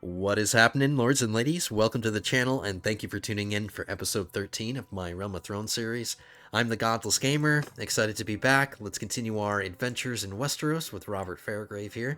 What is happening, lords and ladies? Welcome to the channel, and thank you for tuning in for episode 13 of my Realm of Thrones series. I'm the Godless Gamer, excited to be back. Let's continue our adventures in Westeros with Robert Fairgrave here.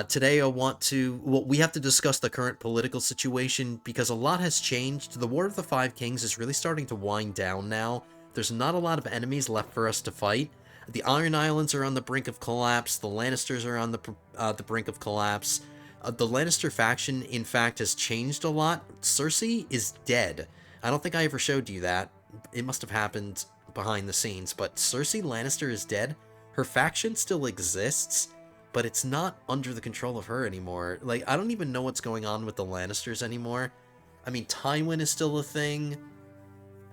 Today we have to discuss the current political situation because a lot has changed. The War of the Five Kings is really starting to wind down now. There's not a lot of enemies left for us to fight. The Iron Islands are on the brink of collapse. The Lannisters are on the brink of collapse. The Lannister faction, in fact, has changed a lot. Cersei is dead. I don't think I ever showed you that. It must have happened behind the scenes, but Cersei Lannister is dead. Her faction still exists, but it's not under the control of her anymore. Like, I don't even know what's going on with the Lannisters anymore. I mean, Tywin is still a thing.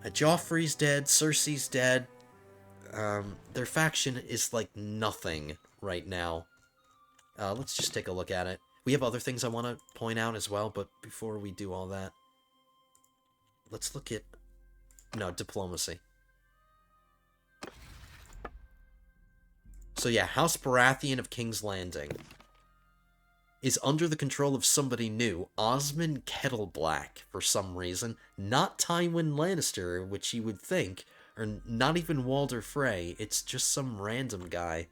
Joffrey's dead. Cersei's dead. Their faction is like nothing right now. Let's just take a look at it. We have other things I want to point out as well, but before we do all that, let's look at... No, diplomacy. So yeah, House Baratheon of King's Landing is under the control of somebody new, Osmond Kettleblack, for some reason. Not Tywin Lannister, which you would think, or not even Walder Frey. It's just some random guy.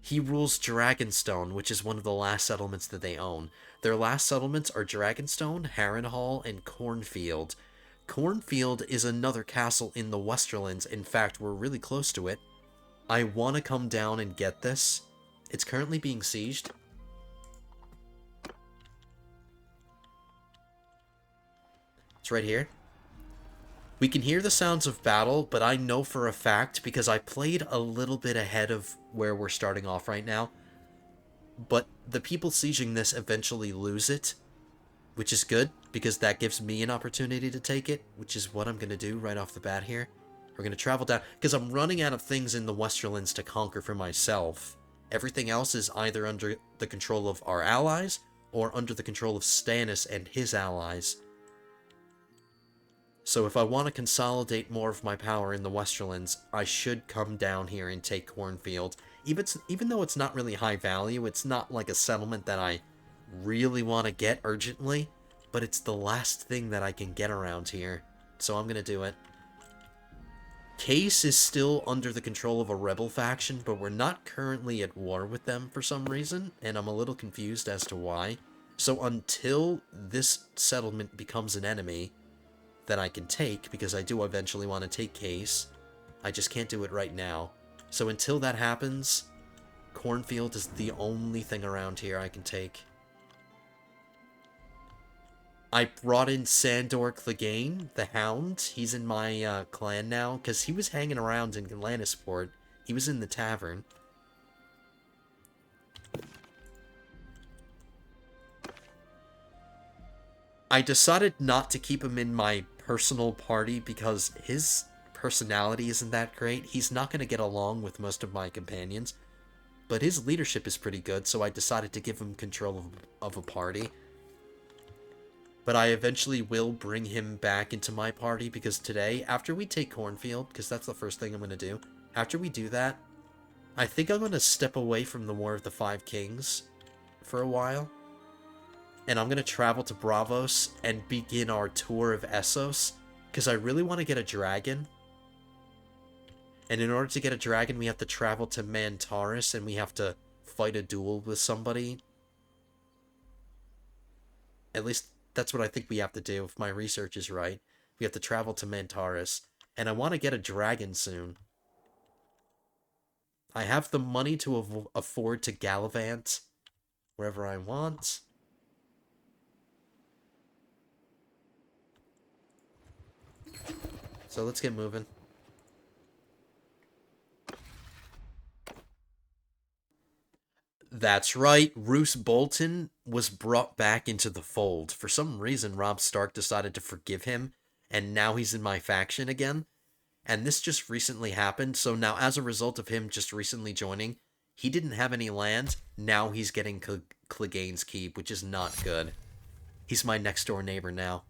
He rules Dragonstone, which is one of the last settlements that they own. Their last settlements are Dragonstone, Harrenhal, and Cornfield. Cornfield is another castle in the Westerlands. In fact, we're really close to it. I want to come down and get this. It's currently being sieged. It's right here. We can hear the sounds of battle, but I know for a fact, because I played a little bit ahead of where we're starting off right now, but the people sieging this eventually lose it, which is good, because that gives me an opportunity to take it, which is what I'm going to do right off the bat here. We're going to travel down, because I'm running out of things in the Westerlands to conquer for myself. Everything else is either under the control of our allies, or under the control of Stannis and his allies. So if I want to consolidate more of my power in the Westerlands, I should come down here and take Cornfield. Even though it's not really high value, it's not like a settlement that I really want to get urgently, but it's the last thing that I can get around here. So I'm going to do it. Case is still under the control of a rebel faction, but we're not currently at war with them for some reason, and I'm a little confused as to why. So until this settlement becomes an enemy that I can take, because I do eventually want to take Case, I just can't do it right now. So until that happens, Cornfield is the only thing around here I can take. I brought in Sandor Clegane, the Hound. He's in my clan now, because he was hanging around in Lannisport. He was in the tavern. I decided not to keep him in my personal party because his personality isn't that great. He's not going to get along with most of my companions, but his leadership is pretty good, so I decided to give him control of a party. But I eventually will bring him back into my party, because today, after we take Cornfield, because that's the first thing I'm going to do, after we do that, I think I'm going to step away from the War of the Five Kings for a while. And I'm going to travel to Braavos and begin our tour of Essos, because I really want to get a dragon. And in order to get a dragon, we have to travel to Mantaris, and we have to fight a duel with somebody. At least, that's what I think we have to do, if my research is right. We have to travel to Mantaris, and I want to get a dragon soon. I have the money to afford to gallivant wherever I want. So let's get moving. That's right, Roose Bolton was brought back into the fold. For some reason, Robb Stark decided to forgive him, and now he's in my faction again. And this just recently happened, so now as a result of him just recently joining, he didn't have any land. Now he's getting Clegane's Keep, which is not good. He's my next door neighbor now.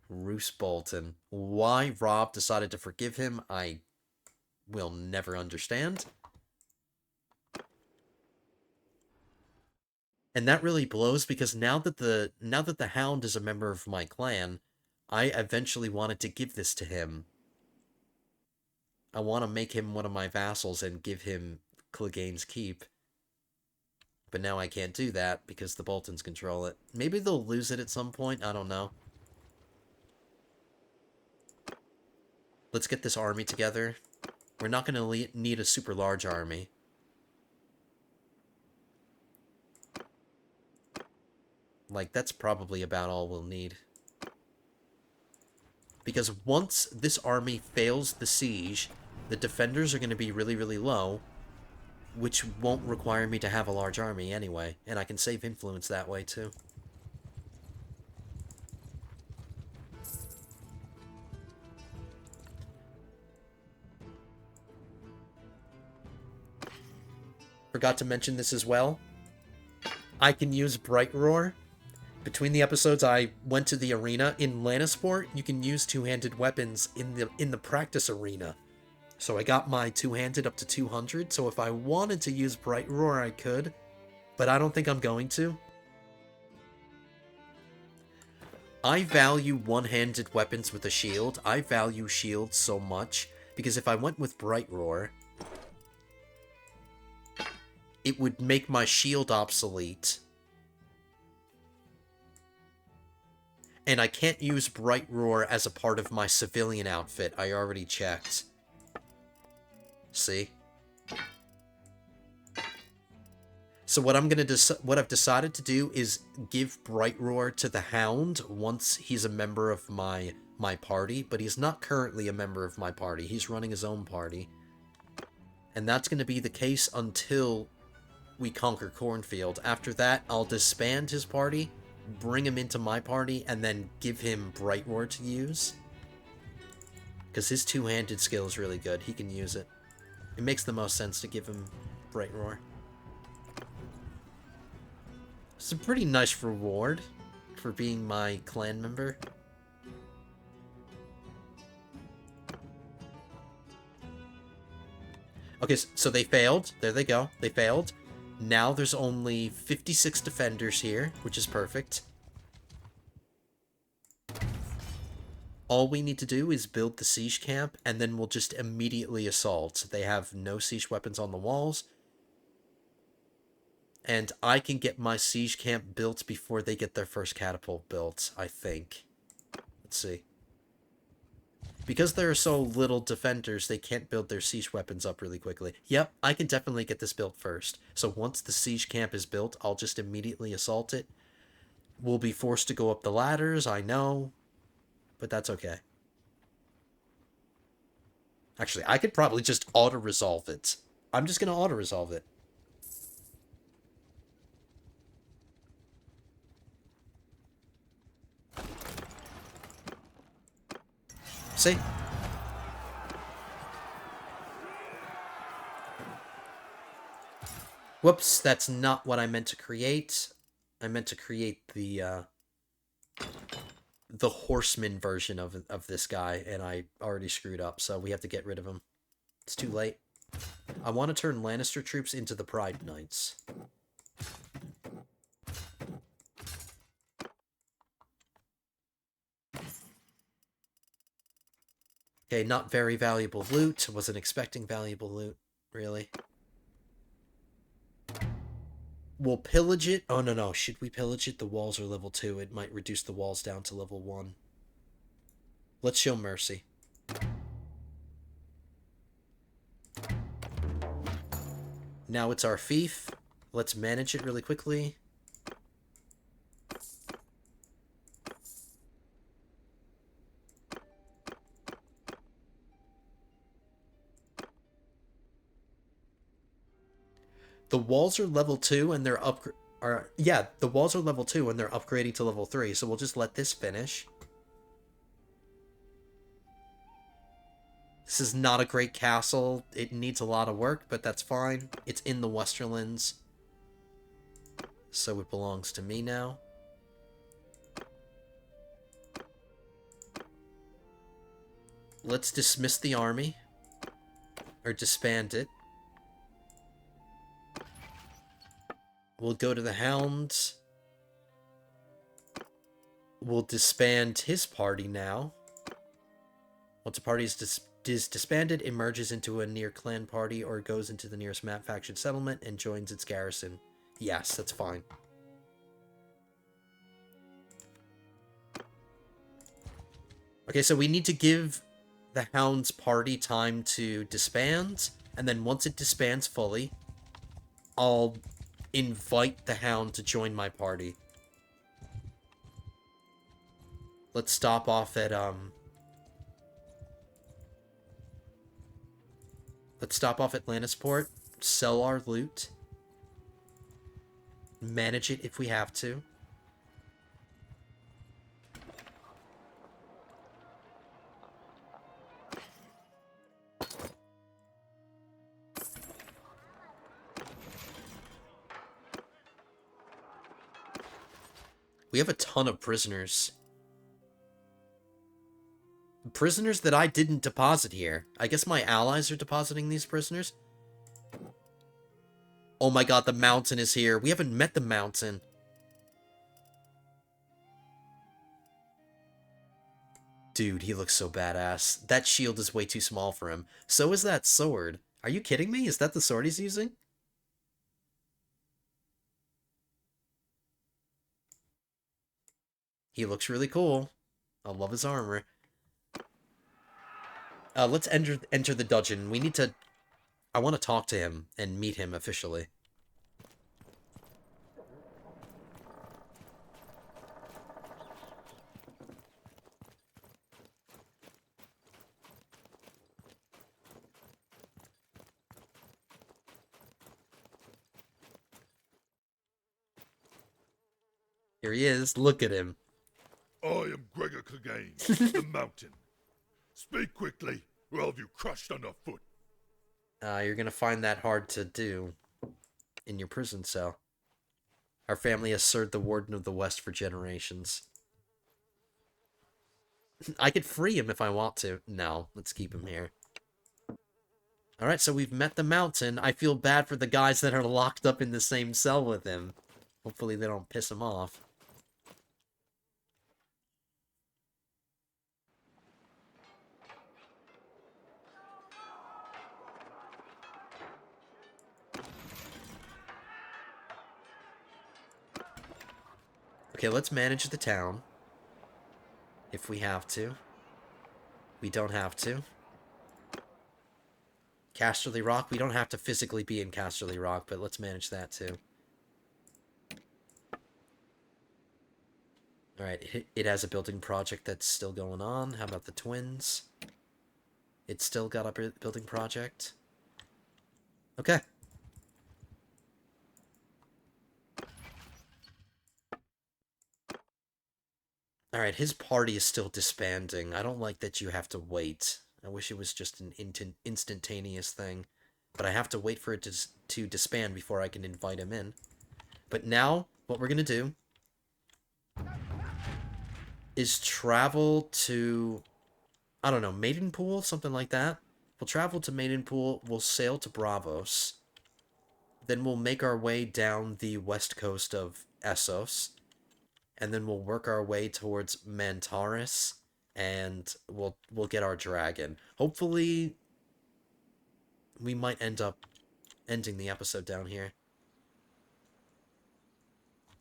Roose Bolton. Why Robb decided to forgive him, I will never understand. And that really blows because now that the Hound is a member of my clan, I eventually wanted to give this to him. I want to make him one of my vassals and give him Clegane's Keep. But now I can't do that because the Boltons control it. Maybe they'll lose it at some point, I don't know. Let's get this army together. We're not going to need a super large army. Like, that's probably about all we'll need. Because once this army fails the siege, the defenders are going to be really, really low, which won't require me to have a large army anyway, and I can save influence that way too. Forgot to mention this as well. I can use Bright Roar. Between the episodes, I went to the arena. In Lannisport, you can use two-handed weapons in the practice arena. So I got my two-handed up to 200, so if I wanted to use Bright Roar, I could. But I don't think I'm going to. I value one-handed weapons with a shield. I value shields so much, because if I went with Bright Roar, it would make my shield obsolete. And I can't use Bright Roar as a part of my civilian outfit. I already checked. See? So what I've decided to do is give Bright Roar to the Hound once he's a member of my party, but he's not currently a member of my party. He's running his own party. And that's going to be the case until we conquer Cornfield. After that, I'll disband his party, bring him into my party, and then give him Bright Roar to use. Because his two-handed skill is really good. He can use it. It makes the most sense to give him Bright Roar. It's a pretty nice reward for being my clan member. Okay, so they failed. There they go. They failed. Now there's only 56 defenders here, which is perfect. All we need to do is build the siege camp, and then we'll just immediately assault. They have no siege weapons on the walls. And I can get my siege camp built before they get their first catapult built, I think. Let's see. Because there are so little defenders, they can't build their siege weapons up really quickly. Yep, I can definitely get this built first. So once the siege camp is built, I'll just immediately assault it. We'll be forced to go up the ladders, I know. But that's okay. Actually, I could probably just auto-resolve it. I'm just going to auto-resolve it. See? Whoops, that's not what I meant to create. I meant to create the horseman version of this guy, and I already screwed up, so we have to get rid of him. It's too late. I want to turn Lannister troops into the Pride Knights. Okay, not very valuable loot. Wasn't expecting valuable loot, really. We'll pillage it. Oh, no. Should we pillage it? The walls are level 2. It might reduce the walls down to level 1. Let's show mercy. Now it's our fief. Let's manage it really quickly. The walls are level 2 and they're the walls are level 2 and they're upgrading to level 3, so we'll just let this finish. This is not a great castle. It needs a lot of work, but that's fine. It's in the Westerlands, so it belongs to me now. Let's dismiss the army, or disband it. We'll go to the Hound. We'll disband his party now. Once a party is disbanded, it merges into a near clan party or goes into the nearest map faction settlement and joins its garrison. Yes, that's fine. Okay, so we need to give the Hound's party time to disband, and then once it disbands fully, I'll invite the Hound to join my party. Let's stop off at, let's stop off at Lannisport, sell our loot, manage it if we have to. We have a ton of prisoners. Prisoners that I didn't deposit here. I guess my allies are depositing these prisoners. Oh my god, the mountain is here. We haven't met the mountain. Dude, he looks so badass. That shield is way too small for him. So is that sword. Are you kidding me? Is that the sword he's using? He looks really cool. I love his armor. Let's enter the dungeon. We need to... I want to talk to him and meet him officially. Here he is. Look at him. I am Gregor Clegane, the Mountain. Speak quickly, or I'll have you crushed underfoot. You're gonna find that hard to do in your prison cell. Our family has served the Warden of the West for generations. I could free him if I want to. No, let's keep him here. Alright, so we've met the Mountain. I feel bad for the guys that are locked up in the same cell with him. Hopefully they don't piss him off. Okay, let's manage the town. If we have to. We don't have to. Casterly Rock, we don't have to physically be in Casterly Rock, but let's manage that too. Alright, it has a building project that's still going on. How about the twins? It's still got a building project. Okay. Alright, his party is still disbanding. I don't like that you have to wait. I wish it was just an instantaneous thing. But I have to wait for it to disband before I can invite him in. But now, what we're going to do is travel to, I don't know, Maidenpool? Something like that. We'll travel to Maidenpool, we'll sail to Braavos. Then we'll make our way down the west coast of Essos. And then we'll work our way towards Mantaris, and we'll get our dragon. Hopefully, we might end up ending the episode down here.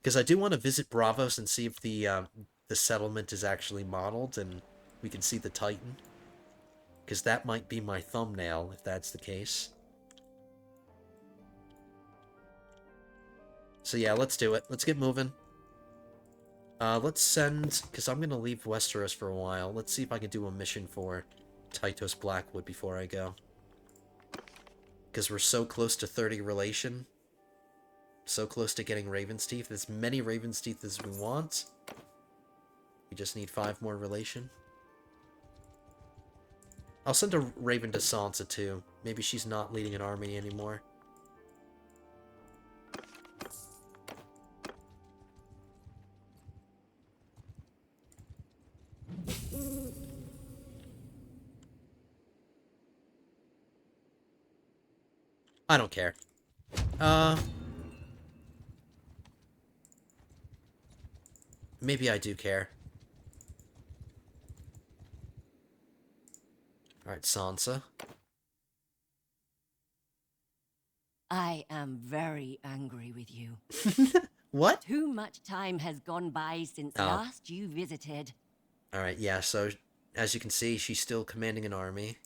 Because I do want to visit Braavos and see if the settlement is actually modeled, and we can see the Titan. Because that might be my thumbnail, if that's the case. So yeah, let's do it. Let's get moving. Let's send, because I'm going to leave Westeros for a while. Let's see if I can do a mission for Tytos Blackwood before I go. Because we're so close to 30 relation. So close to getting Raven's Teeth. As many Raven's Teeth as we want. We just need 5 more relation. I'll send a Raven to Sansa too. Maybe she's not leading an army anymore. I don't care. Maybe I do care. Alright, Sansa. I am very angry with you. What? Too much time has gone by since Oh. last you visited. Alright, yeah, so as you can see, she's still commanding an army.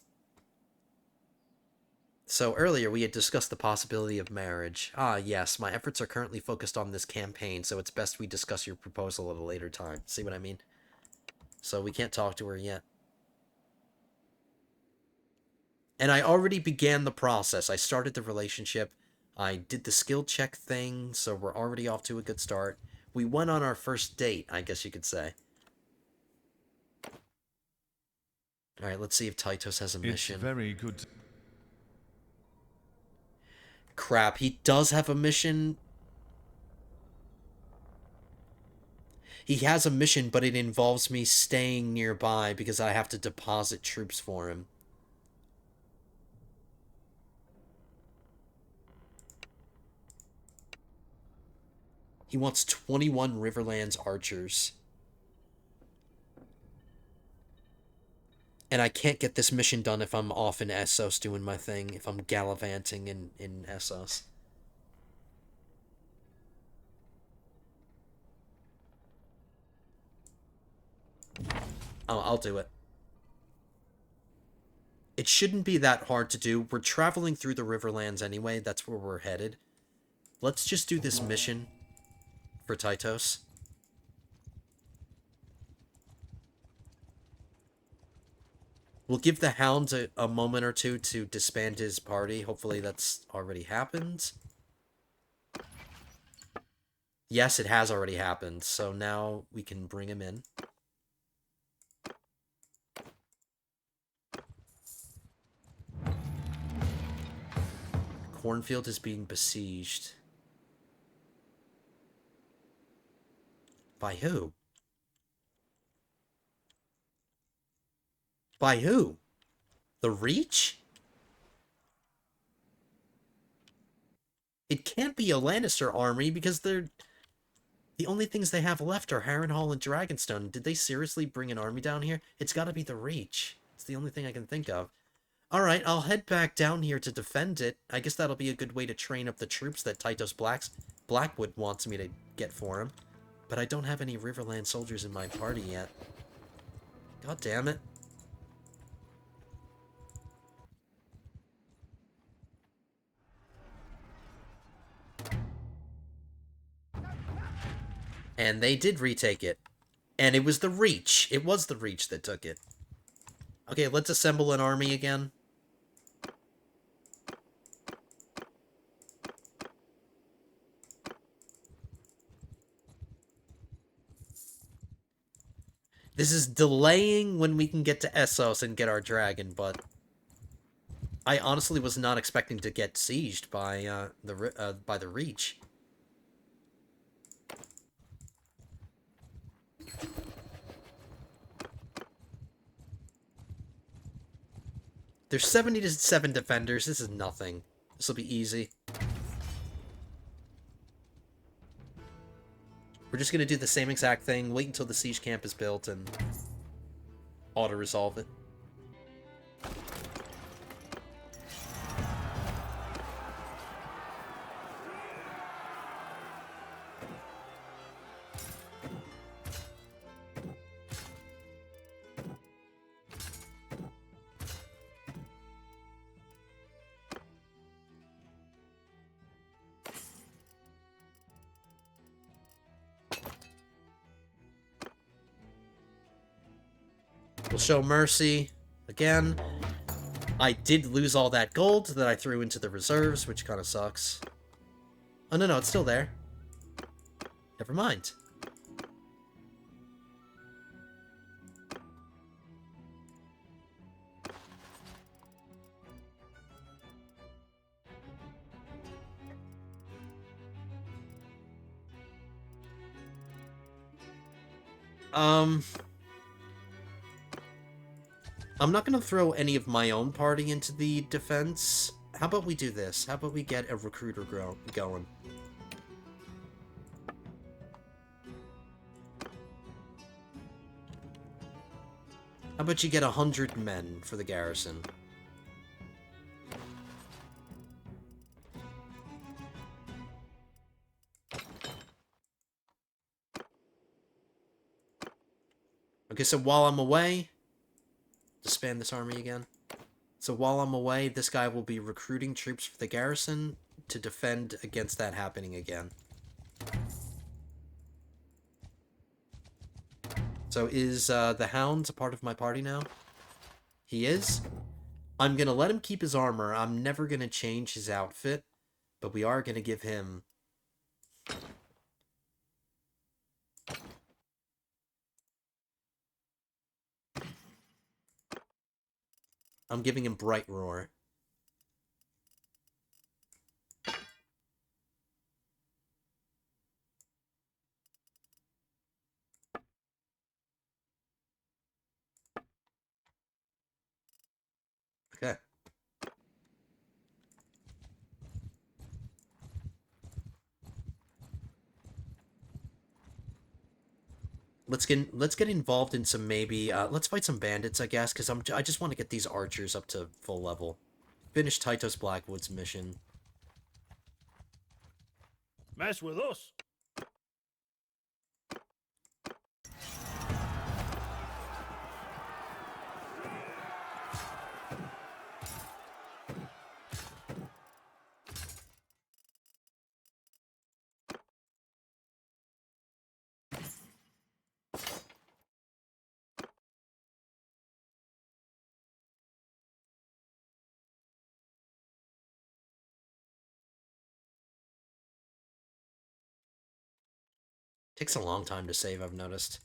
So earlier we had discussed the possibility of marriage. Ah, yes, my efforts are currently focused on this campaign, so it's best we discuss your proposal at a later time. See what I mean? So we can't talk to her yet. And I already began the process. I started the relationship. I did the skill check thing, so we're already off to a good start. We went on our first date, I guess you could say. Alright, let's see if Tytos has a mission. It's very good. Crap, he does have a mission. He has a mission, but it involves me staying nearby because I have to deposit troops for him. He wants 21 Riverlands archers. And I can't get this mission done if I'm off in Essos doing my thing, if I'm gallivanting in Essos. Oh, I'll do it. It shouldn't be that hard to do. We're traveling through the Riverlands anyway. That's where we're headed. Let's just do this mission for Tytos. We'll give the Hound a moment or two to disband his party. Hopefully that's already happened. Yes, it has already happened. So now we can bring him in. Cornfield is being besieged. By who? By who? The Reach? It can't be a Lannister army because they're... The only things they have left are Harrenhal and Dragonstone. Did they seriously bring an army down here? It's gotta be the Reach. It's the only thing I can think of. Alright, I'll head back down here to defend it. I guess that'll be a good way to train up the troops that Tytos Blackwood wants me to get for him. But I don't have any Riverland soldiers in my party yet. God damn it. And they did retake it. And it was the Reach. It was the Reach that took it. Okay, let's assemble an army again. This is delaying when we can get to Essos and get our dragon, but I honestly was not expecting to get sieged by the Reach. There's 77 defenders. This is nothing. This will be easy. We're just going to do the same exact thing, wait until the siege camp is built, and auto-resolve it. We'll show mercy. Again, I did lose all that gold that I threw into the reserves, which kind of sucks. Oh, no, it's still there. Never mind. I'm not going to throw any of my own party into the defense. How about we do this? How about we get a recruiter going? How about you get 100 men for the garrison? Okay, so while I'm away... Disband this army again. So while I'm away, this guy will be recruiting troops for the garrison to defend against that happening again. So is the Hound a part of my party now? He is? I'm gonna let him keep his armor. I'm never gonna change his outfit, but we are gonna give him... I'm giving him Bright Roar. Okay. Let's get involved in some maybe let's fight some bandits, I guess, because I just want to get these archers up to full level. Finish Tytos Blackwood's mission. Mess with us. Takes a long time to save, I've noticed.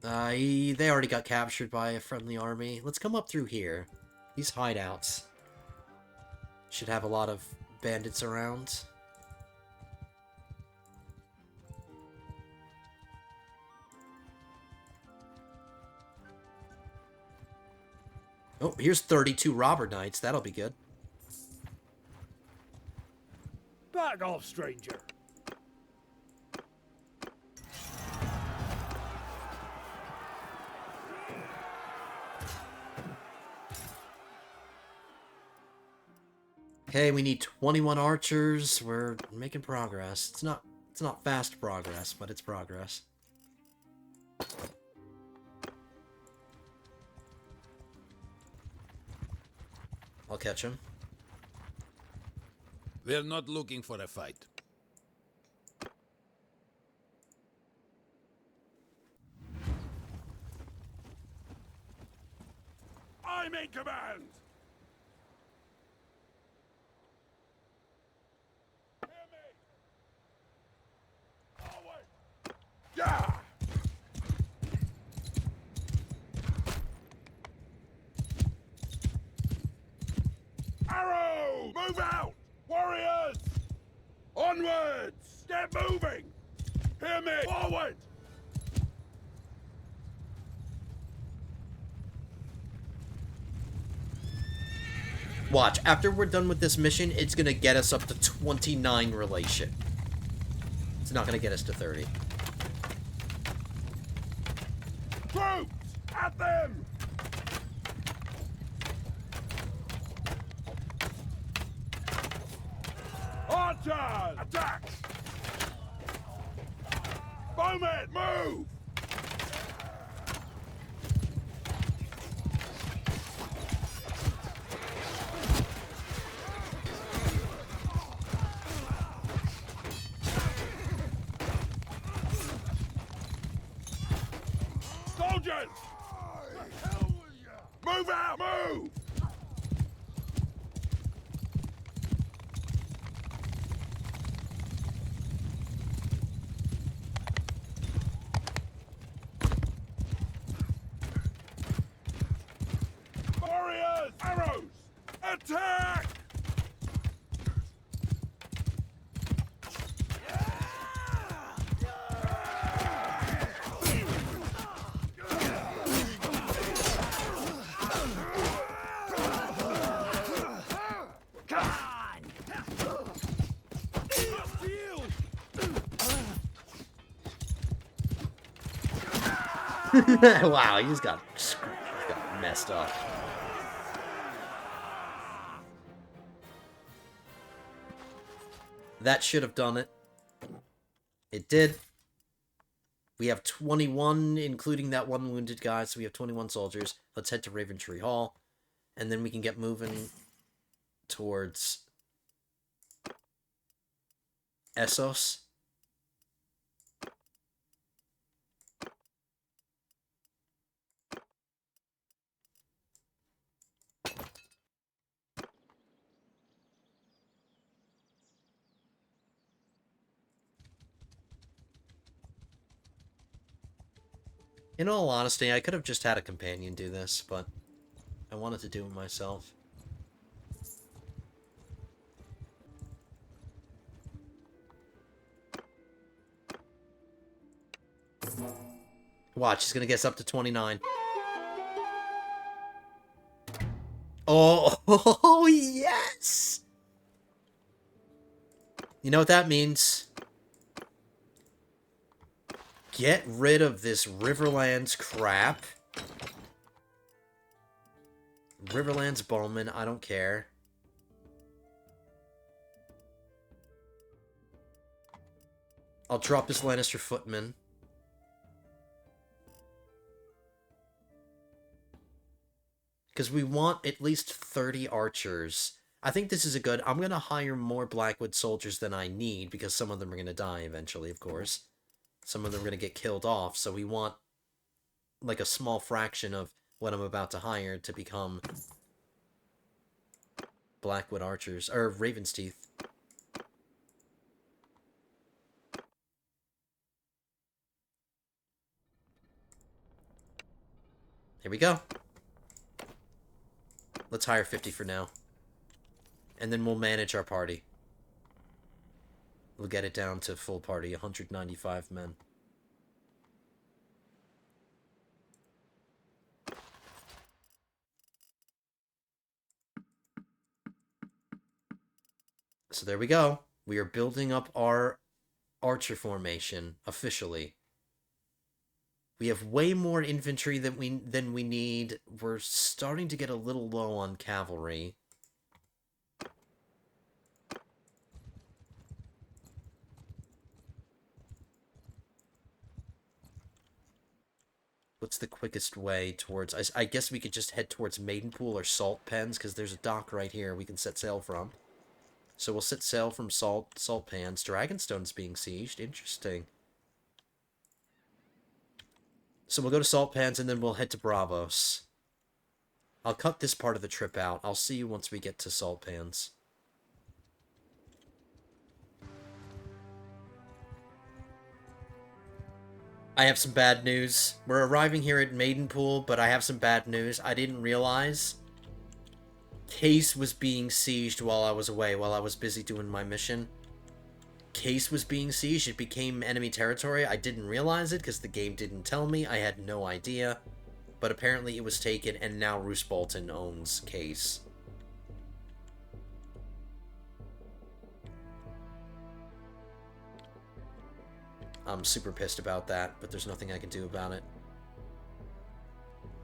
They already got captured by a friendly army. Let's come up through here. These hideouts should have a lot of bandits around. Oh, here's 32 robber knights. That'll be good. Back off, stranger. Okay, we need 21 archers. We're making progress. It's not fast progress, but it's progress. I'll catch him. We're not looking for a fight. I'm in command! Hear me! Forward! Yeah! Arrow! Move out! Warriors! Onwards! Get moving! Hear me! Forward! Watch, after we're done with this mission, it's gonna get us up to 29 relation. It's not gonna get us to 30. Troops! At them! Archers! Attack! Bowmen, move! Soldiers! Move out! Move! Warriors! Arrows! Attack! Wow, he just got messed up. That should have done it. It did. We have 21, including that one wounded guy, so we have 21 soldiers. Let's head to Raventree Hall, and then we can get moving towards Essos. In all honesty, I could have just had a companion do this, but I wanted to do it myself. Watch, he's gonna get us up to 29. Oh, yes! You know what that means? Get rid of this Riverlands crap. Riverlands Bowman, I don't care. I'll drop this Lannister Footman. Because we want at least 30 archers. I think this is a good... I'm going to hire more Blackwood soldiers than I need, because some of them are going to die eventually, of course. Some of them are going to get killed off, so we want like a small fraction of what I'm about to hire to become Blackwood archers, or Raven's Teeth. Here we go. Let's hire 50 for now. And then we'll manage our party. We'll get it down to full party, 195 men. So there we go. We are building up our archer formation officially. We have way more infantry than we need. We're starting to get a little low on cavalry. What's the quickest way towards... I guess we could just head towards Maidenpool or Salt Pens, because there's a dock right here we can set sail from. So we'll set sail from Salt Pans. Dragonstone's being sieged. Interesting. So we'll go to Salt Pans, and then we'll head to Bravos. I'll cut this part of the trip out. I'll see you once we get to Salt Pans. I have some bad news. We're arriving here at Maidenpool, but I have some bad news. I didn't realize Case was being sieged while I was away, while I was busy doing my mission. Case was being sieged. It became enemy territory. I didn't realize it because the game didn't tell me. I had no idea. But apparently it was taken, and now Roose Bolton owns Case. I'm super pissed about that, but there's nothing I can do about it.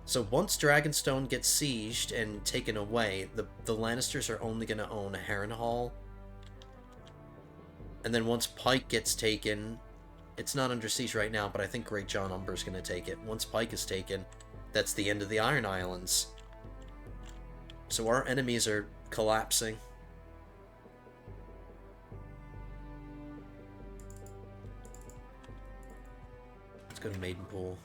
So once Dragonstone gets sieged and taken away, the Lannisters are only going to own Harrenhal. And then once Pike gets taken, it's not under siege right now, but I think Great John Umber's going to take it. Once Pike is taken, that's the end of the Iron Islands. So our enemies are collapsing. Let's go to Maidenpool.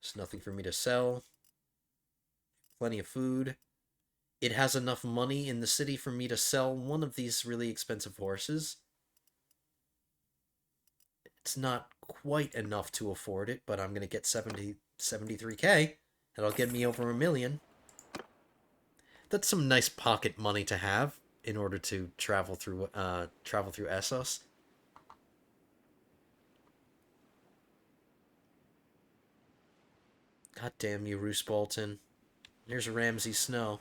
There's nothing for me to sell. Plenty of food. It has enough money in the city for me to sell one of these really expensive horses. It's not quite enough to afford it, but I'm going to get 73k. That'll get me over $1 million. That's some nice pocket money to have in order to travel through Essos. God damn you, Roose Bolton. Here's Ramsay Snow.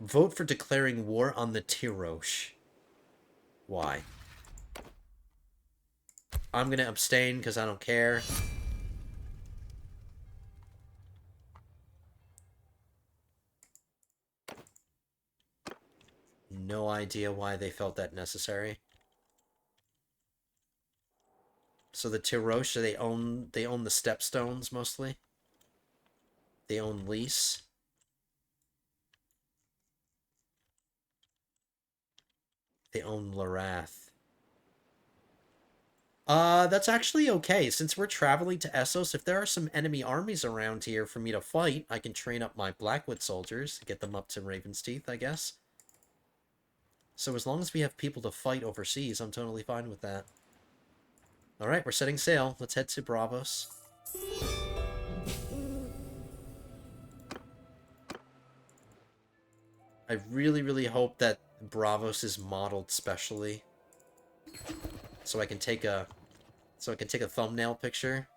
Vote for declaring war on the Tirosh. Why? I'm gonna abstain because I don't care. No idea why they felt that necessary. So the Tirosh, they own the Stepstones mostly. They own Lys. They own Larath. That's actually okay. Since we're traveling to Essos, if there are some enemy armies around here for me to fight, I can train up my Blackwood soldiers, get them up to Raven's Teeth, I guess. So as long as we have people to fight overseas, I'm totally fine with that. Alright, we're setting sail. Let's head to Braavos. I really, really hope that Braavos is modeled specially. So I can take a thumbnail picture.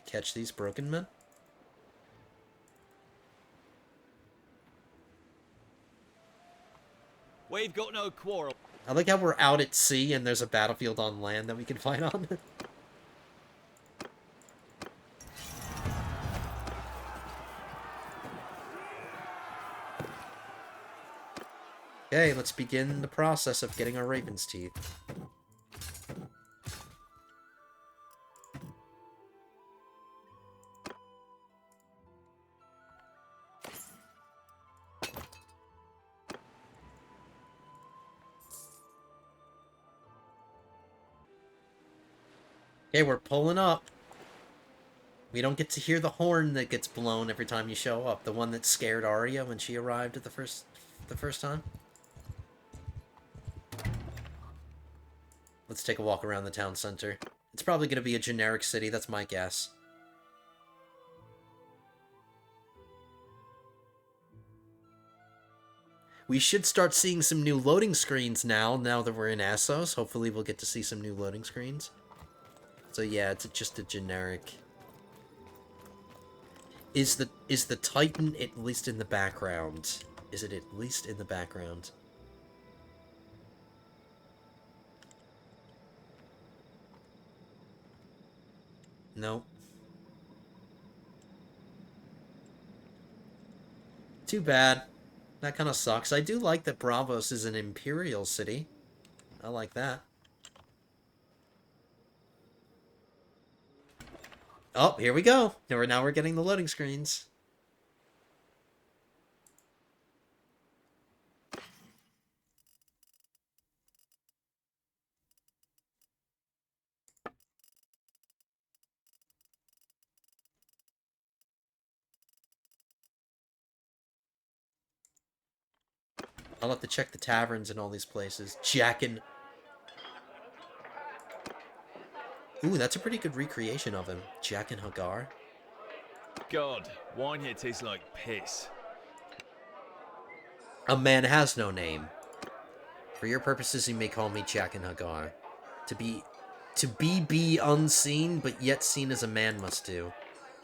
Catch these broken men. We've got no quarrel. I like how we're out at sea and there's a battlefield on land that we can fight on. Okay, let's begin the process of getting our Raven's Teeth. Okay, we're pulling up. We don't get to hear the horn that gets blown every time you show up. The one that scared Arya when she arrived at the first time. Let's take a walk around the town center. It's probably going to be a generic city, that's my guess. We should start seeing some new loading screens now that we're in Essos. Hopefully we'll get to see some new loading screens. So yeah, it's just a generic... Is the Titan at least in the background? Is it at least in the background? No. Too bad. That kind of sucks. I do like that Braavos is an imperial city. I like that. Oh, here we go. Now we're getting the loading screens. I'll have to check the taverns in all these places. Jackin'. Ooh, that's a pretty good recreation of him. Jaqen H'ghar. God, wine here tastes like piss. A man has no name. For your purposes, you may call me Jaqen H'ghar. To be unseen, but yet seen as a man must do,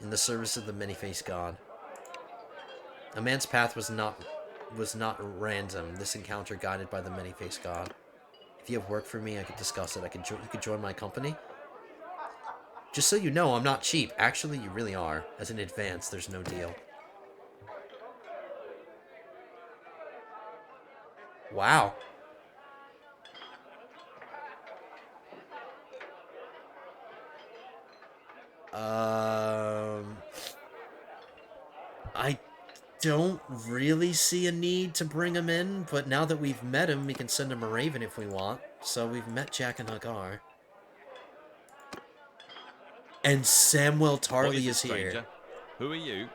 in the service of the many-faced god. A man's path was not random. This encounter guided by the many-faced god. If you have work for me, I could discuss it. You could join my company. Just so you know, I'm not cheap. Actually, you really are. As an advance, there's no deal. Wow. I don't really see a need to bring him in, but now that we've met him, we can send him a raven if we want. So we've met Jaqen H'ghar. And Samuel Tarly is here. Who are you?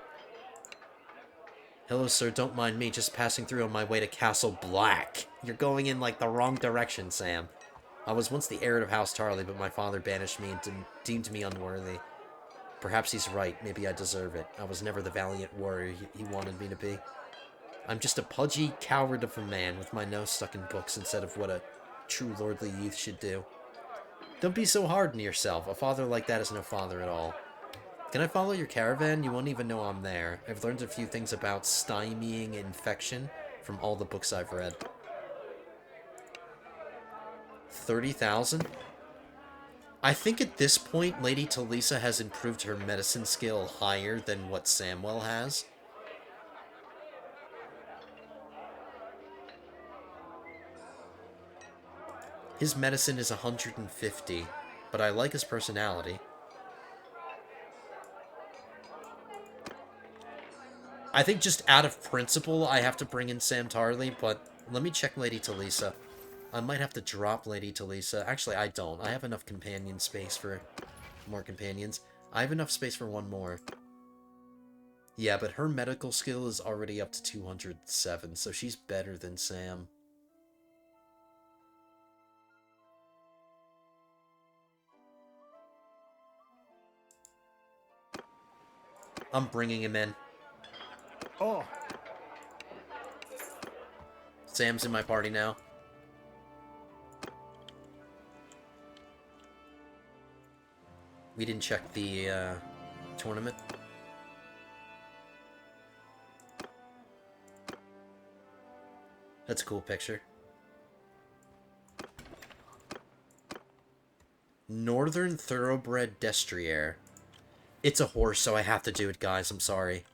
Hello, sir. Don't mind me. Just passing through on my way to Castle Black. You're going in, like, the wrong direction, Sam. I was once the heir of House Tarly, but my father banished me and deemed me unworthy. Perhaps he's right. Maybe I deserve it. I was never the valiant warrior he wanted me to be. I'm just a pudgy coward of a man with my nose stuck in books instead of what a true lordly youth should do. Don't be so hard on yourself. A father like that is no father at all. Can I follow your caravan? You won't even know I'm there. I've learned a few things about stymieing infection from all the books I've read. 30,000? I think at this point, Lady Talisa has improved her medicine skill higher than what Samwell has. His medicine is 150, but I like his personality. I think just out of principle, I have to bring in Sam Tarly, but let me check Lady Talisa. I might have to drop Lady Talisa. Actually, I don't. I have enough companion space for more companions. I have enough space for one more. Yeah, but her medical skill is already up to 207, so she's better than Sam. I'm bringing him in. Oh, Sam's in my party now. We didn't check the tournament. That's a cool picture. Northern Thoroughbred Destrier. It's a horse, so I have to do it, guys. I'm sorry.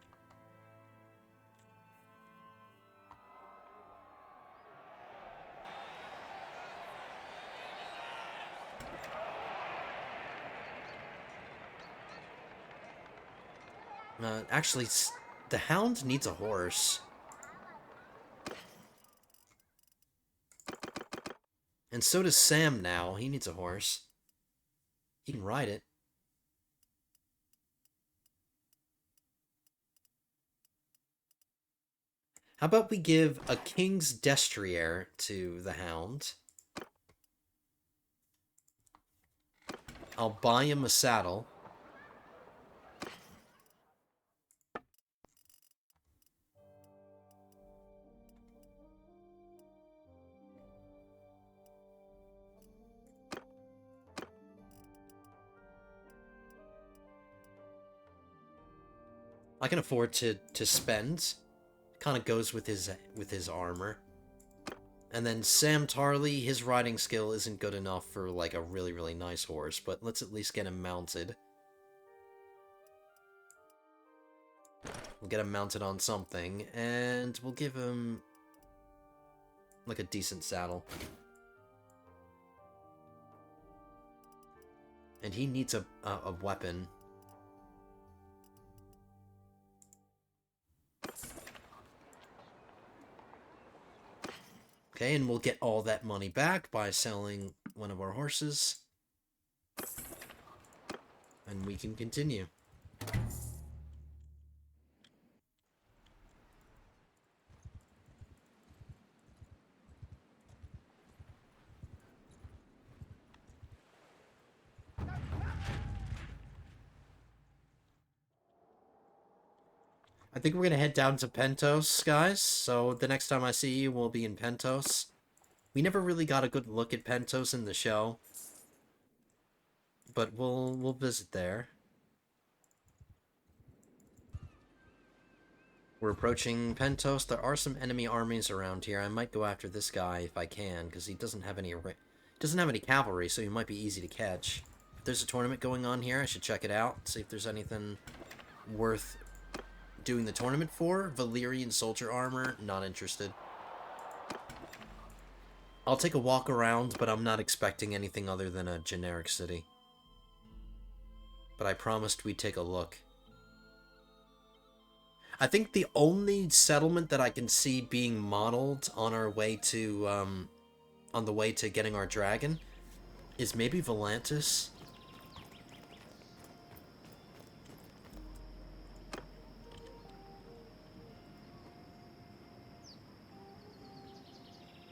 Actually, the Hound needs a horse. And so does Sam now. He needs a horse. He can ride it. How about we give a King's Destrier to the Hound? I'll buy him a saddle. I can afford to spend. Kind of goes with his armor. And then Sam Tarly, his riding skill isn't good enough for like a really, really nice horse, but let's at least get him mounted. We'll get him mounted on something, and we'll give him like a decent saddle. And he needs a weapon. Okay, and we'll get all that money back by selling one of our horses. And we can continue. I think we're going to head down to Pentos, guys. So the next time I see you, we'll be in Pentos. We never really got a good look at Pentos in the show. But we'll visit there. We're approaching Pentos. There are some enemy armies around here. I might go after this guy if I can, because he doesn't have any cavalry, so he might be easy to catch. If there's a tournament going on here, I should check it out, see if there's anything worth doing the tournament for. Valyrian soldier armor, not interested. I'll take a walk around, but I'm not expecting anything other than a generic city. But I promised we'd take a look. I think the only settlement that I can see being modeled on our way to, on the way to getting our dragon is maybe Volantis.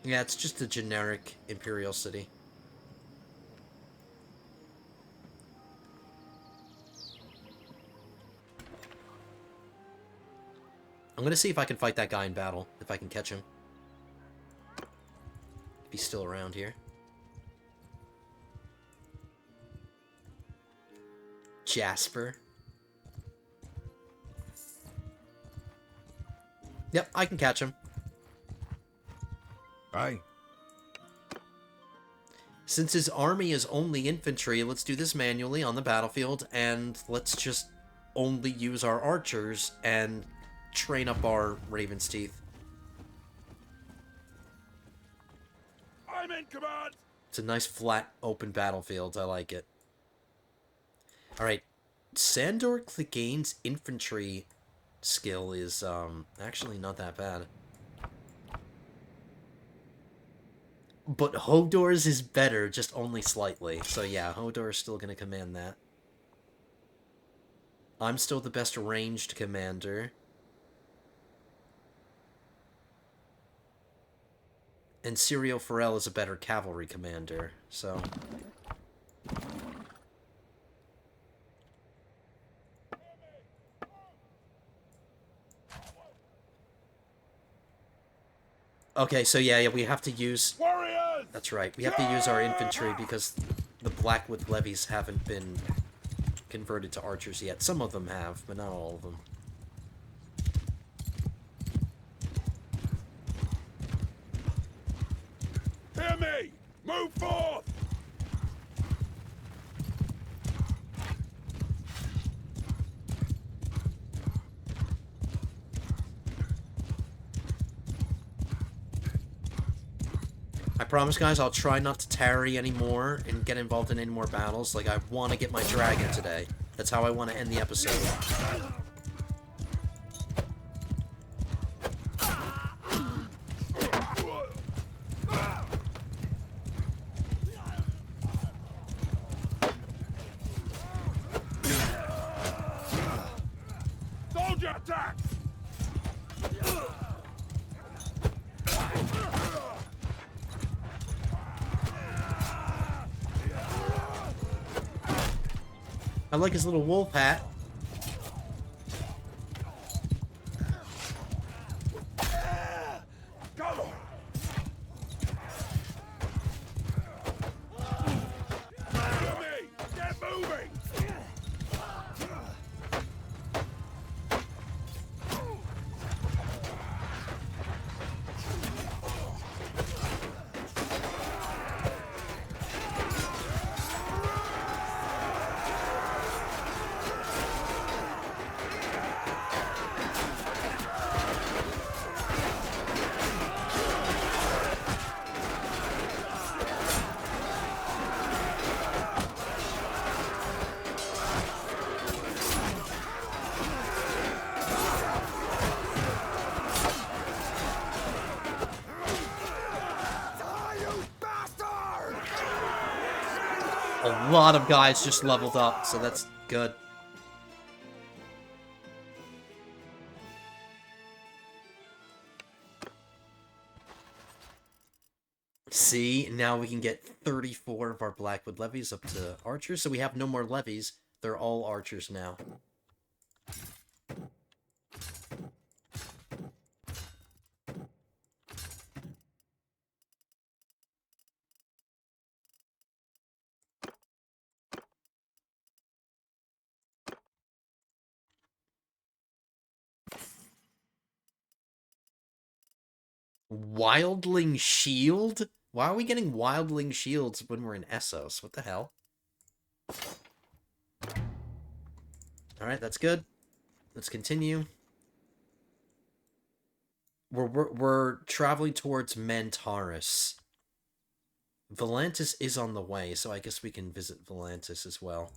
Yeah, it's just a generic Imperial city. I'm gonna see if I can fight that guy in battle, if I can catch him. If he's still around here. Jasper. Yep, I can catch him. Aye. Since his army is only infantry, let's do this manually on the battlefield, and let's just only use our archers and train up our Raven's Teeth. I'm in command! It's a nice, flat, open battlefield. I like it. Alright. Sandor Clegane's infantry skill is, actually not that bad. But Hodor's is better, just only slightly. So yeah, Hodor is still going to command that. I'm still the best ranged commander. And Syrio Farrell is a better cavalry commander, so... Okay, so yeah, we have to use... Warriors! That's right, we have to use our infantry because the Blackwood levies haven't been converted to archers yet. Some of them have, but not all of them. Hear me! Move forth! I promise, guys, I'll try not to tarry anymore and get involved in any more battles. Like, I want to get my dragon today. That's how I want to end the episode. Soldier attack! I like his little wolf hat. Go! Hear me! Get moving! A lot of guys just leveled up, so that's good. See, now we can get 34 of our Blackwood levies up to archers, so we have no more levies. They're all archers now. Wildling Shield? Why are we getting Wildling Shields when we're in Essos? What the hell? Alright, that's good. Let's continue. We're traveling towards Mantaris. Volantis is on the way, so I guess we can visit Volantis as well.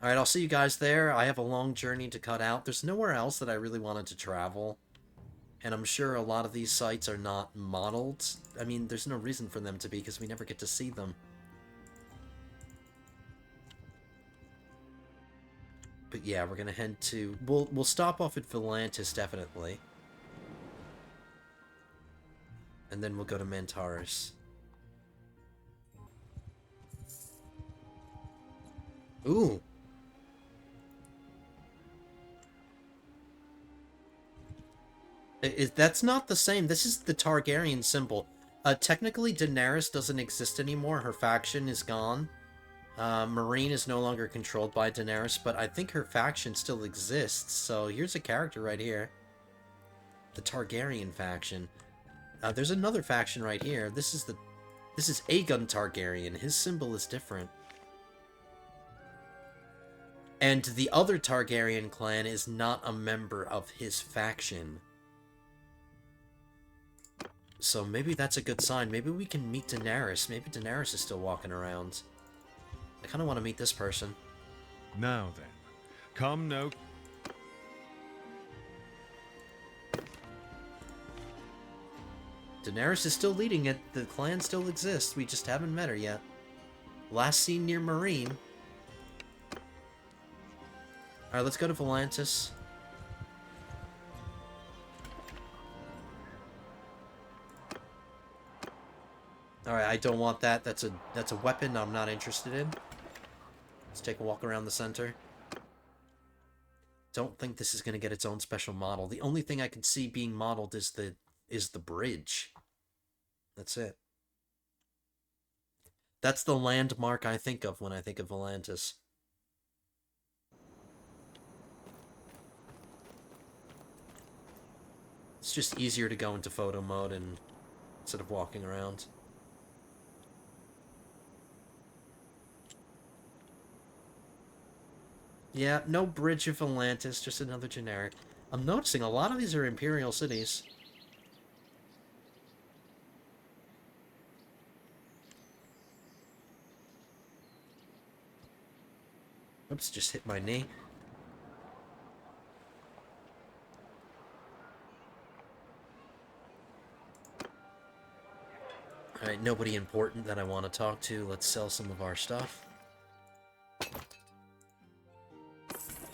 Alright, I'll see you guys there. I have a long journey to cut out. There's nowhere else that I really wanted to travel. And I'm sure a lot of these sites are not modeled. I mean, there's no reason for them to be, because we never get to see them. But yeah, we're gonna head to... We'll stop off at Volantis, definitely. And then we'll go to Mantaris. Ooh! That's not the same. This is the Targaryen symbol. Technically, Daenerys doesn't exist anymore. Her faction is gone. Meereen is no longer controlled by Daenerys, but I think her faction still exists. So here's a character right here. The Targaryen faction. There's another faction right here. This is Aegon Targaryen. His symbol is different. And the other Targaryen clan is not a member of his faction. So maybe that's a good sign. Maybe we can meet Daenerys. Maybe Daenerys is still walking around. I kind of want to meet this person. Now then, come no... Daenerys is still leading it. The clan still exists. We just haven't met her yet. Last seen near Marine. Alright, let's go to Volantis. Alright, I don't want that. That's a weapon I'm not interested in. Let's take a walk around the center. Don't think this is going to get its own special model. The only thing I can see being modeled is the bridge. That's it. That's the landmark I think of when I think of Volantis. It's just easier to go into photo mode and instead of walking around. Yeah, no bridge of Volantis, just another generic. I'm noticing a lot of these are Imperial cities. Oops, just hit my knee. Alright, nobody important that I want to talk to. Let's sell some of our stuff.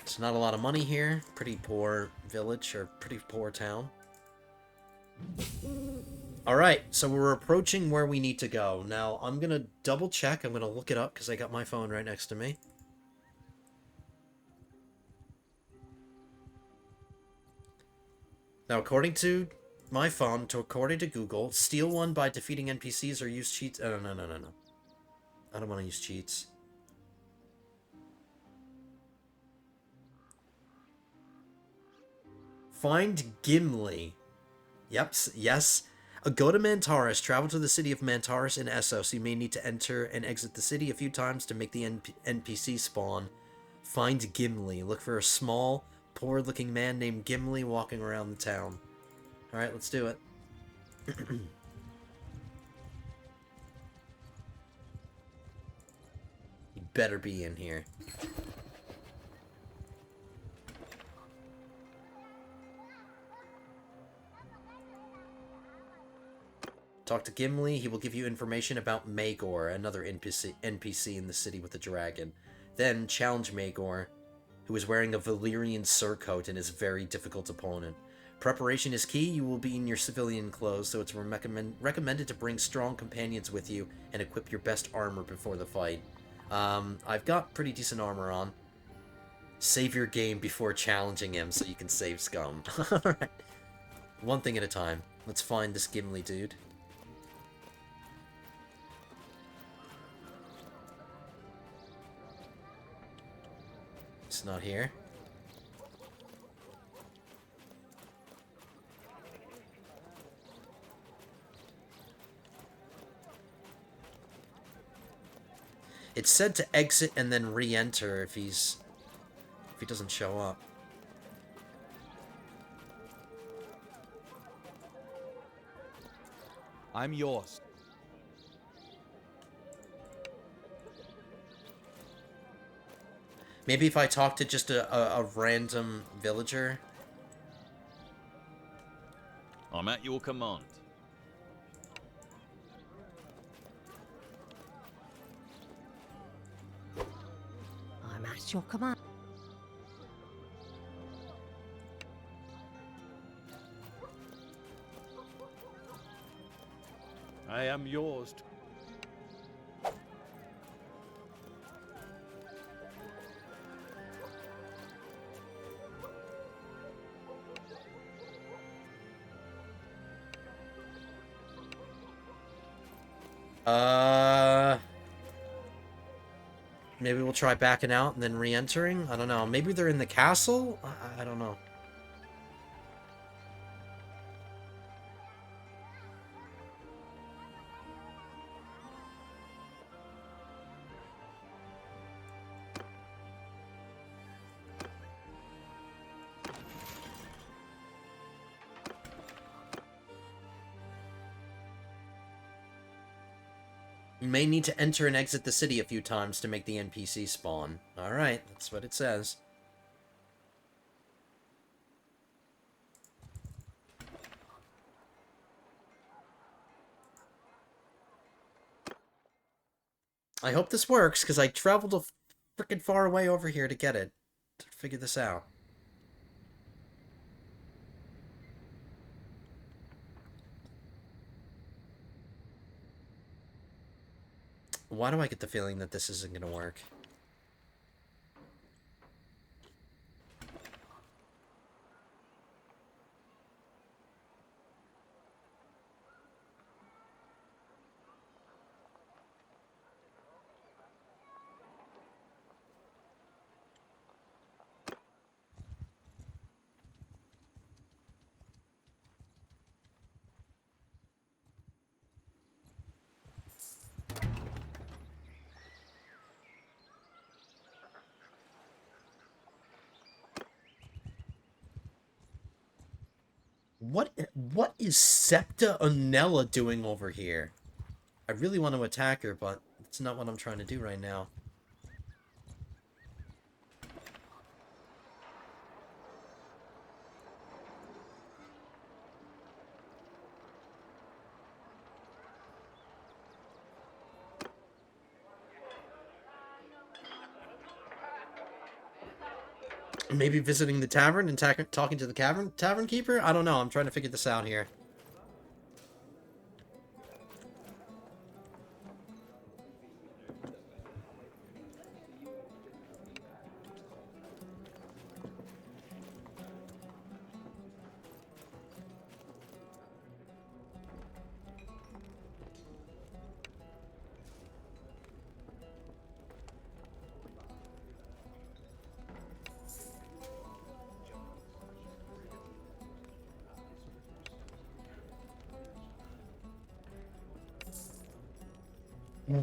It's not a lot of money here. Pretty poor village, or pretty poor town. Alright, so we're approaching where we need to go. Now, I'm going to double check. I'm going to look it up because I got my phone right next to me. Now, according to my phone, according to Google, steal one by defeating NPCs or use cheats. Oh, no. I don't want to use cheats. Find Gimli. Yep, yes. Go to Mantaris. Travel to the city of Mantaris in Essos. You may need to enter and exit the city a few times to make the NPC spawn. Find Gimli. Look for a small, poor-looking man named Gimli walking around the town. Alright, let's do it. You better be in here. Talk to Gimli. He will give you information about Maegor, another NPC in the city with the dragon. Then challenge Maegor, who is wearing a Valyrian surcoat and is a very difficult opponent. Preparation is key. You will be in your civilian clothes, so it's recommended to bring strong companions with you and equip your best armor before the fight. I've got pretty decent armor on. Save your game before challenging him so you can save scum. Alright. One thing at a time. Let's find this Gimli dude. It's not here. It's said to exit and then re-enter if he doesn't show up. I'm yours. Maybe if I talk to just a random villager. I'm at your command. I'm at your command. I am yours. Maybe we'll try backing out and then re-entering? I don't know. Maybe they're in the castle? I don't know. You may need to enter and exit the city a few times to make the NPC spawn. Alright, that's what it says. I hope this works, because I traveled a freaking far away over here to get it. To figure this out. Why do I get the feeling that this isn't going to work? What is Septa Onella doing over here? I really want to attack her, but it's not what I'm trying to do right now. Maybe visiting the tavern and talking to the tavern keeper? I don't know. I'm trying to figure this out here.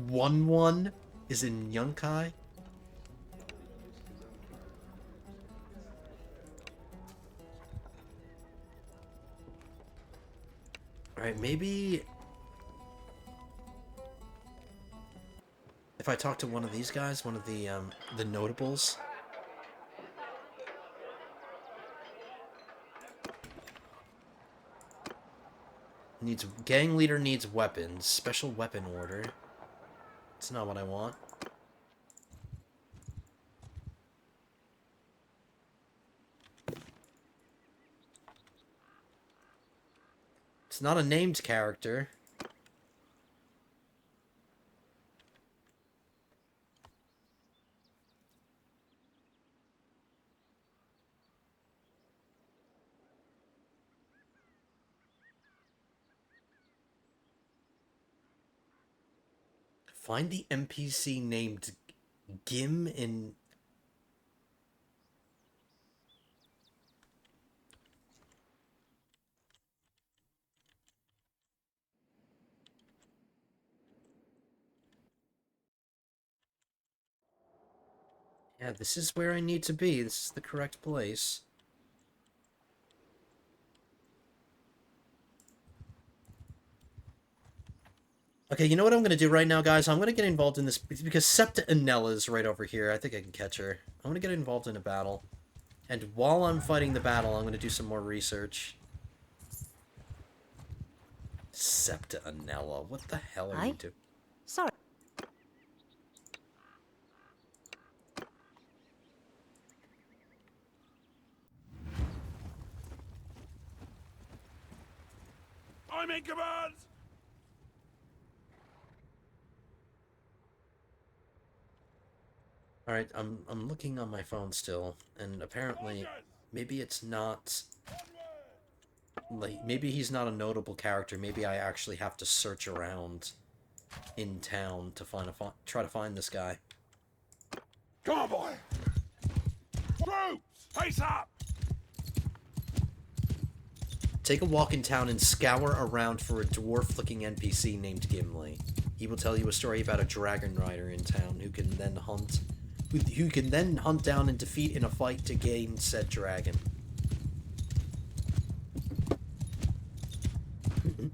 One is in Yunkai. Alright, maybe if I talk to one of these guys, one of the notables. Gang leader needs weapons. Special weapon order. It's not what I want. It's not a named character. Find the NPC named Gim in... Yeah, this is where I need to be. This is the correct place. Okay, you know what I'm going to do right now, guys? I'm going to get involved in this, because Septa Onella is right over here. I think I can catch her. I'm going to get involved in a battle. And while I'm fighting the battle, I'm going to do some more research. Septa Onella, what the hell are you doing? Sorry. I'm in command! Alright, I'm looking on my phone still, and apparently, maybe it's not... Like, maybe he's not a notable character. Maybe I actually have to search around in town to try to find this guy. Come on, boy! Troops! Face up! Take a walk in town and scour around for a dwarf-looking NPC named Gimli. He will tell you a story about a dragon rider in town who can then hunt down and defeat in a fight to gain said dragon.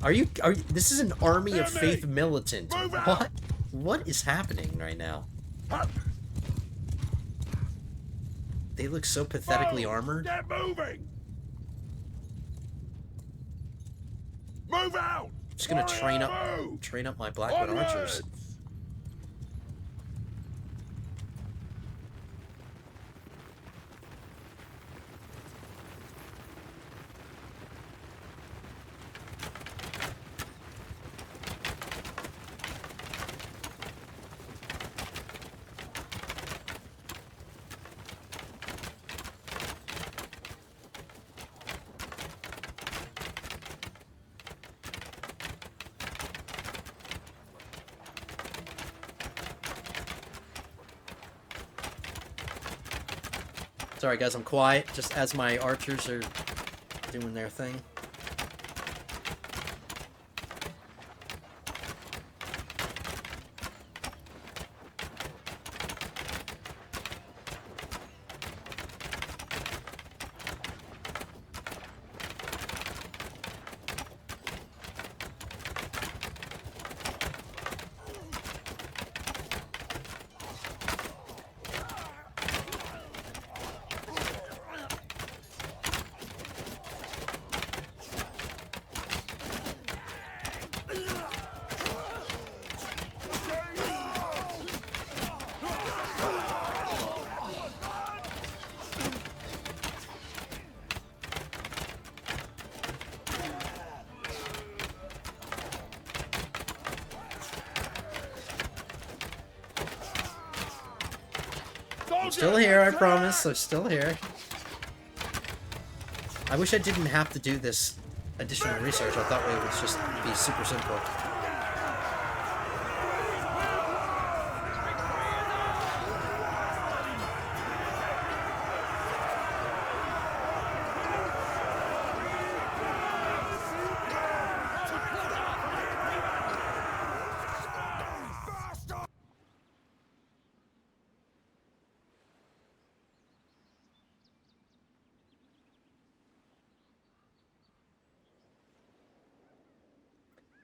This is an army of faith militant. What? What is happening right now? They look so pathetically armored. Get moving! Move out! I'm just gonna train up my Blackwood archers. Onwards! Sorry guys, I'm quiet, just as my archers are doing their thing. I'm still here, I promise. I'm still here. I wish I didn't have to do this additional research. I thought it would just be super simple.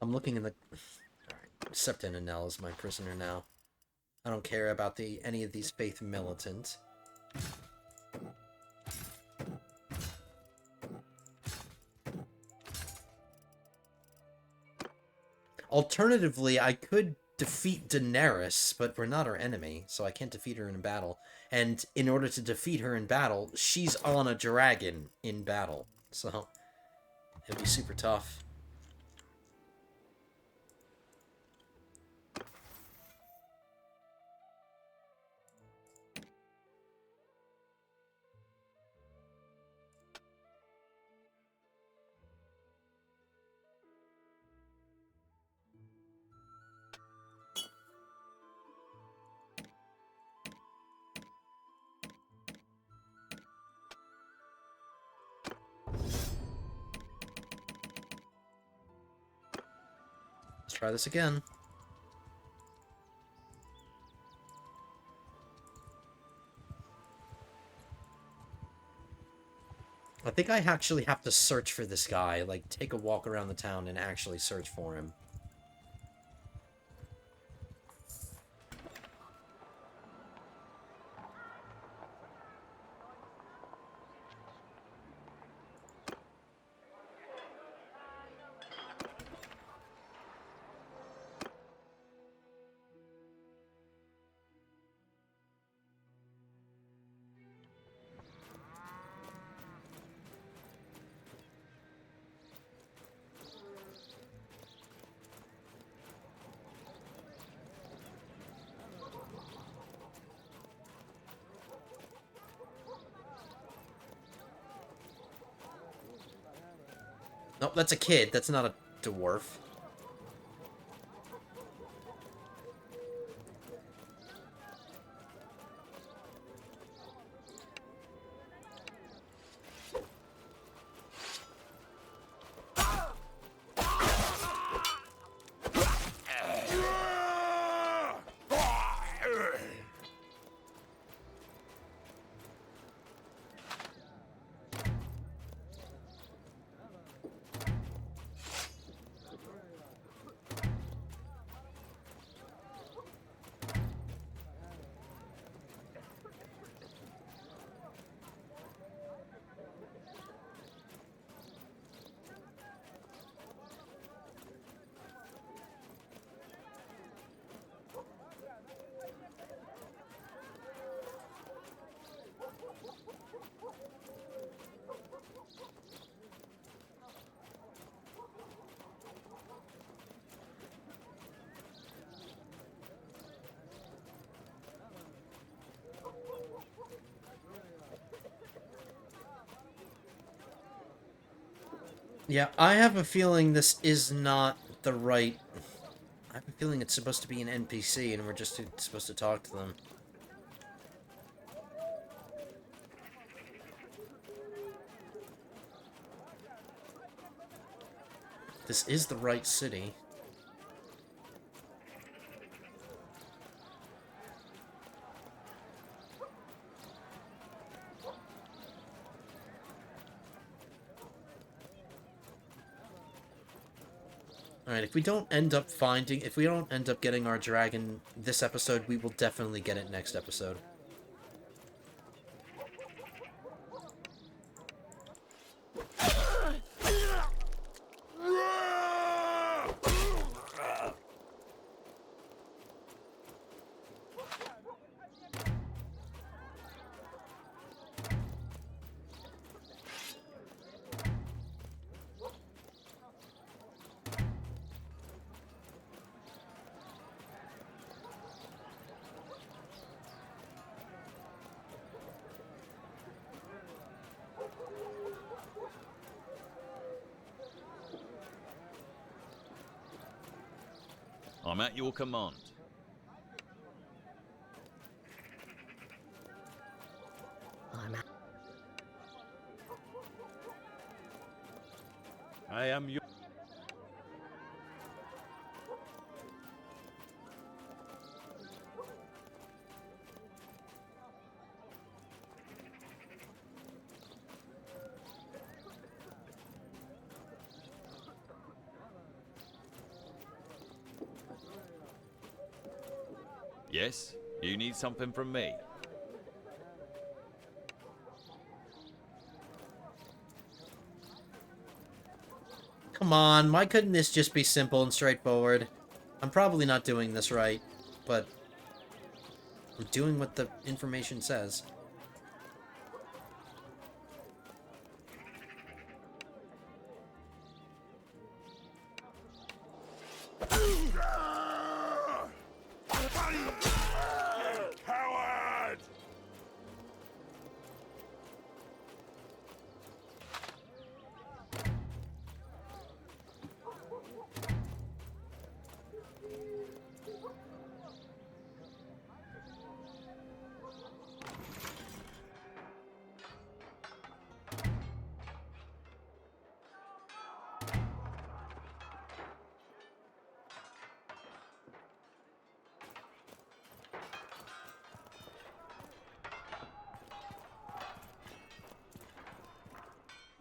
I'm looking in the... Alright, Septon and Nell is my prisoner now. I don't care about any of these faith militants. Alternatively, I could defeat Daenerys, but we're not her enemy, so I can't defeat her in battle. And in order to defeat her in battle, she's on a dragon in battle. So, it'd be super tough. Let's try this again. I think I actually have to search for this guy, like take a walk around the town and actually search for him. Nope, that's a kid. That's not a dwarf. Yeah, I have a feeling this is not the right... I have a feeling it's supposed to be an NPC and we're just supposed to talk to them. This is the right city. Alright, if we don't end up getting our dragon this episode, we will definitely get it next episode. I'm at your command. I am your... Yes? You need something from me? Come on, why couldn't this just be simple and straightforward? I'm probably not doing this right, but I'm doing what the information says. Coward!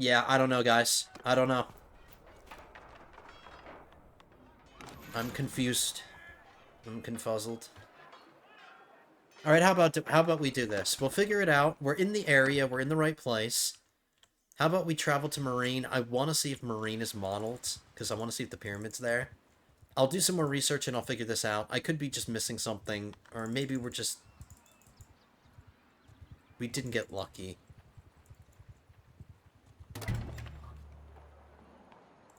Yeah, I don't know, guys. I don't know. I'm confused. I'm confuzzled. Alright, how about we do this? We'll figure it out. We're in the area. We're in the right place. How about we travel to Marine? I want to see if Marine is modeled, because I want to see if the pyramid's there. I'll do some more research and I'll figure this out. I could be just missing something, or maybe we're just... we didn't get lucky.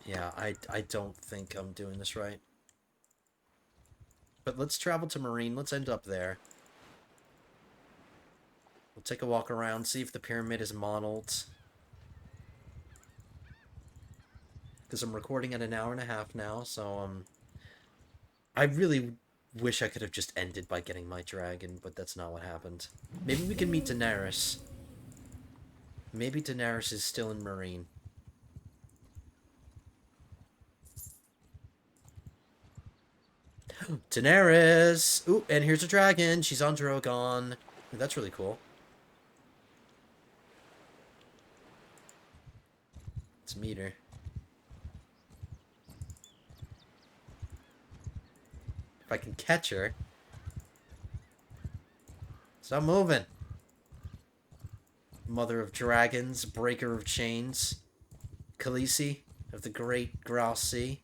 Yeah, I don't think I'm doing this right. But let's travel to Marine. Let's end up there. We'll take a walk around, see if the pyramid is modeled. Because I'm recording at 1.5 hours now, so, I really wish I could have just ended by getting my dragon, but that's not what happened. Maybe we can meet Daenerys. Maybe Daenerys is still in Marine. Daenerys! Ooh, and here's a dragon. She's on Drogon. Ooh, that's really cool. Let's meet her. If I can catch her. Stop moving. Mother of dragons, breaker of chains. Khaleesi of the great Grouse Sea.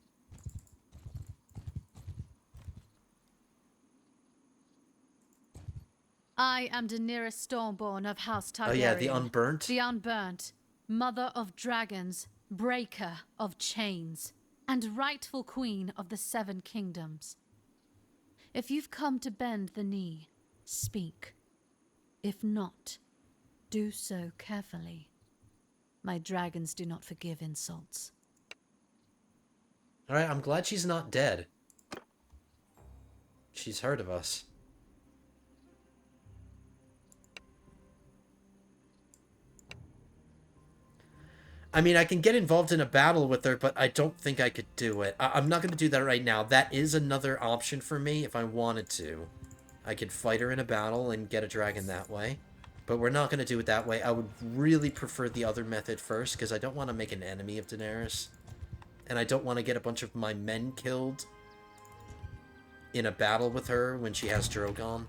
I am Daenerys Stormborn of House Targaryen. Oh yeah, the Unburnt. The Unburnt, mother of dragons, breaker of chains, and rightful queen of the Seven Kingdoms. If you've come to bend the knee, speak. If not, do so carefully. My dragons do not forgive insults. Alright, I'm glad she's not dead. She's heard of us. I mean, I can get involved in a battle with her, but I don't think I could do it. I'm not going to do that right now. That is another option for me if I wanted to. I could fight her in a battle and get a dragon that way. But we're not going to do it that way. I would really prefer the other method first, because I don't want to make an enemy of Daenerys. And I don't want to get a bunch of my men killed in a battle with her when she has Drogon.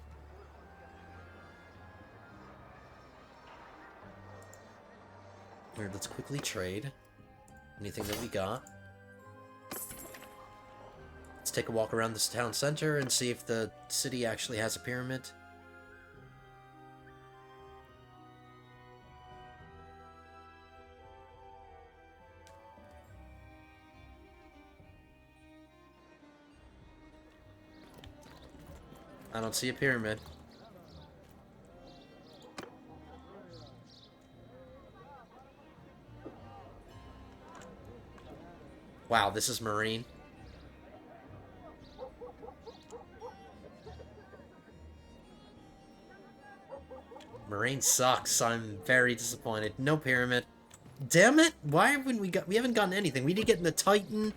Alright, let's quickly trade anything that we got. Let's take a walk around this town center and see if the city actually has a pyramid. I don't see a pyramid. Wow, this is Marine. Marine sucks. I'm very disappointed. No pyramid. Damn it! Why haven't we haven't gotten anything. We didn't get the Titan.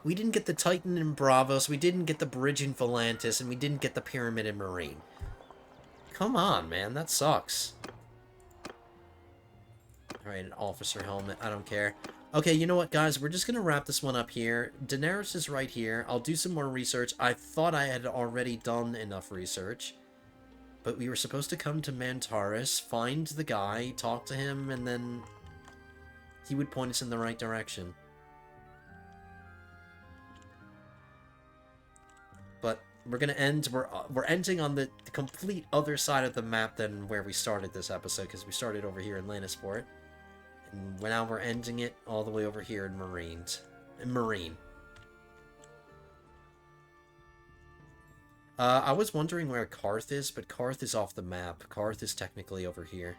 We didn't get the Titan in Bravos. We didn't get the bridge in Volantis, and we didn't get the pyramid in Marine. Come on, man. That sucks. Alright, an officer helmet. I don't care. Okay, you know what, guys? We're just going to wrap this one up here. Daenerys is right here. I'll do some more research. I thought I had already done enough research. But we were supposed to come to Mantaris, find the guy, talk to him, and then he would point us in the right direction. But we're going to end... We're ending on the complete other side of the map than where we started this episode, because we started over here in Lannisport. And now we're ending it all the way over here in Marine. I was wondering where Karth is, but Karth is off the map. Karth is technically over here.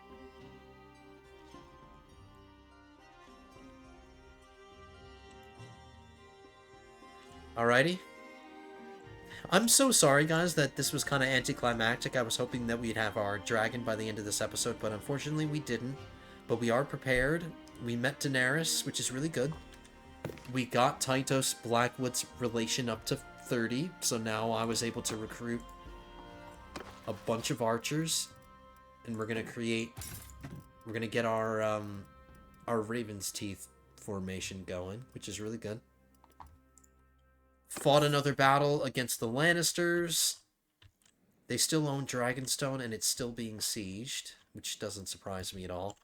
Alrighty. I'm so sorry, guys, that this was kind of anticlimactic. I was hoping that we'd have our dragon by the end of this episode, but unfortunately we didn't. But we are prepared. We met Daenerys, which is really good. We got Tytos Blackwood's relation up to 30, so now I was able to recruit a bunch of archers, and we're gonna get our Raven's Teeth formation going, which is really good. Fought another battle against the Lannisters. They still own Dragonstone, and it's still being sieged, which doesn't surprise me at all.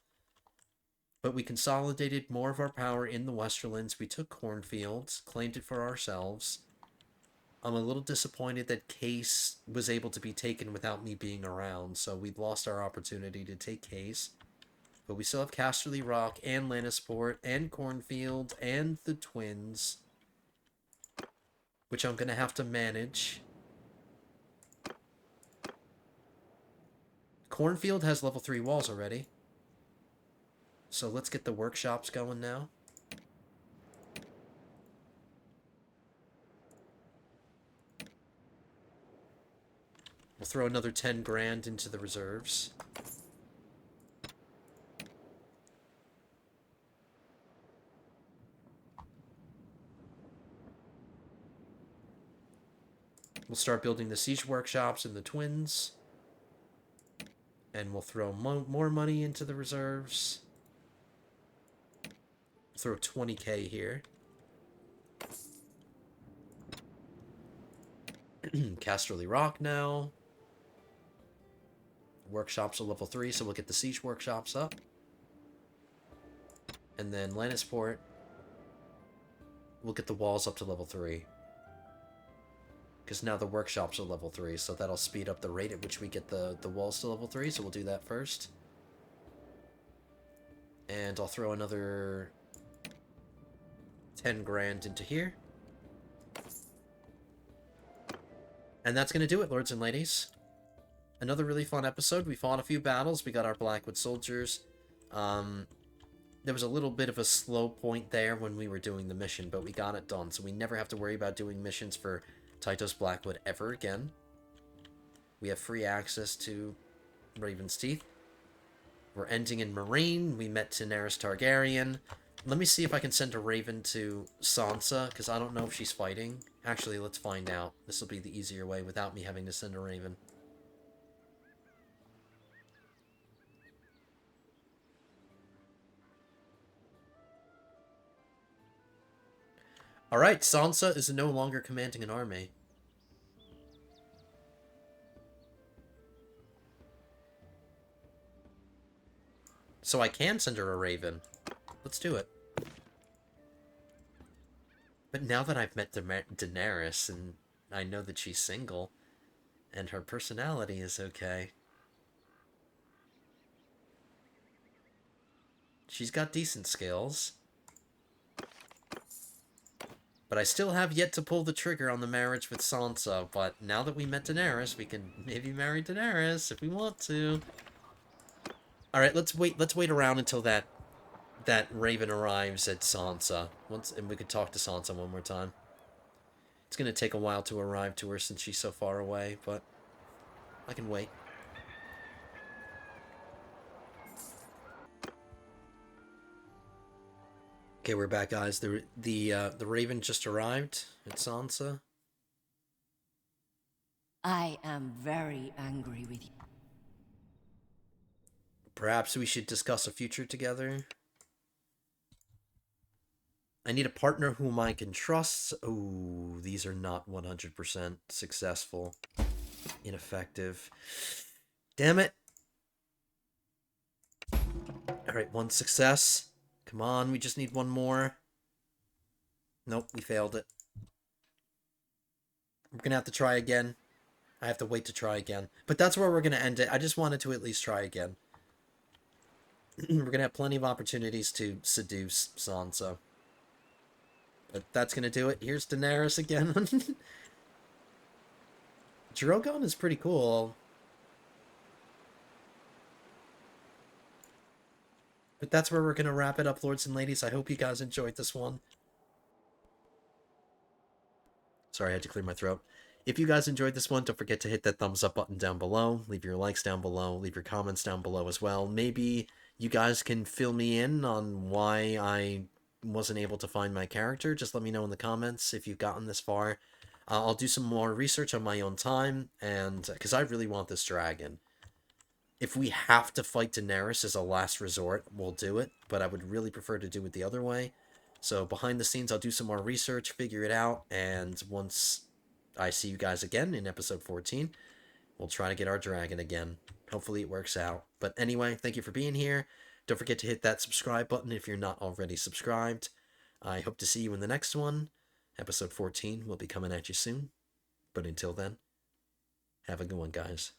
But we consolidated more of our power in the Westerlands. We took Cornfields, claimed it for ourselves. I'm a little disappointed that Case was able to be taken without me being around, so we lost our opportunity to take Case. But we still have Casterly Rock and Lannisport and Cornfield and the Twins, which I'm going to have to manage. Cornfield has level 3 walls already. So let's get the workshops going now. We'll throw another 10 grand into the reserves. We'll start building the siege workshops and the Twins. And we'll throw more money into the reserves. Throw 20k here. Casterly Rock now. Workshops are level 3, so we'll get the siege workshops up. And then Lannisport, we'll get the walls up to level 3. Because now the workshops are level 3, so that'll speed up the rate at which we get the walls to level 3, so we'll do that first. And I'll throw another 10 grand into here. And that's going to do it, lords and ladies. Another really fun episode. We fought a few battles. We got our Blackwood soldiers. there was a little bit of a slow point there when we were doing the mission, but we got it done, so we never have to worry about doing missions for Tytos Blackwood ever again. We have free access to Raven's Teeth. We're ending in Marine. We met Daenerys Targaryen. Let me see if I can send a Raven to Sansa, because I don't know if she's fighting. Actually, let's find out. This will be the easier way without me having to send a Raven. Alright, Sansa is no longer commanding an army. So I can send her a Raven. Let's do it. But now that I've met Daenerys, and I know that she's single, and her personality is okay. She's got decent skills. But I still have yet to pull the trigger on the marriage with Sansa, but now that we met Daenerys, we can maybe marry Daenerys if we want to. Alright, let's wait around until that Raven arrives at Sansa. And we could talk to Sansa one more time. It's gonna take a while to arrive to her since she's so far away, but I can wait. Okay, we're back, guys. The Raven just arrived at Sansa. I am very angry with you. Perhaps we should discuss a future together. I need a partner whom I can trust. Oh, these are not 100% successful. Ineffective. Damn it. Alright, one success. Come on, we just need one more. Nope, we failed it. We're gonna have to try again. I have to wait to try again. But that's where we're gonna end it. I just wanted to at least try again. We're gonna have plenty of opportunities to seduce Sansa. But that's gonna do it. Here's Daenerys again. Drogon is pretty cool. But that's where we're gonna wrap it up, lords and ladies. I hope you guys enjoyed this one. Sorry, I had to clear my throat. If you guys enjoyed this one, don't forget to hit that thumbs up button down below. Leave your likes down below. Leave your comments down below as well. Maybe you guys can fill me in on why I wasn't able to find my character. Just let me know in the comments if you've gotten this far. I'll do some more research on my own time, and because I really want this dragon. If we have to fight Daenerys as a last resort, we'll do it, but I would really prefer to do it the other way. So behind the scenes, I'll do some more research, figure it out, and once I see you guys again in episode 14, we'll try to get our dragon again. Hopefully it works out. But anyway, thank you for being here. Don't forget to hit that subscribe button if you're not already subscribed. I hope to see you in the next one. Episode 14 will be coming at you soon. But until then, have a good one, guys.